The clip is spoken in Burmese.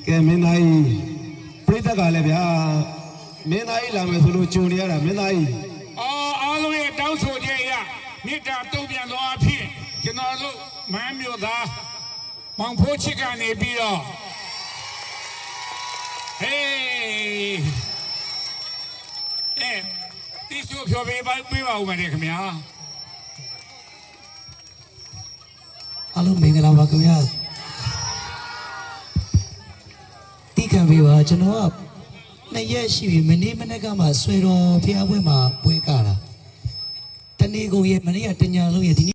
ကဲမင်းသားကြီးပြိတ္တကလည်းဗျာမင်းသားကြီးလာမယ်ဆိုလို့ကြုံနေရတာမင်းသားကြီးအားလုံးရဲ့တောင်းဆိုချက်အရမေတ္တာတုံ့ပြန်သောအဖြစ်ကျွန်တော်တို့မန်းမြို့သားမောင်ဖိုးချစ်ကနေပြီးတော့ဟေးတိကျဖြောပေးပါဦးမယ်ခင်ဗျာအားလုံးမင်္ဂလာပါခင်ဗျာခံပြီးပါကျွန်တော်က2ရက်ရှိပြီမနေ့မနေ့ကမှဆွေတော်ဖျားပွဲမှာပွဲကတာတနေ့ကုန်ရဲ့မနေ့ကတညာလုံးရဲ့ဒီ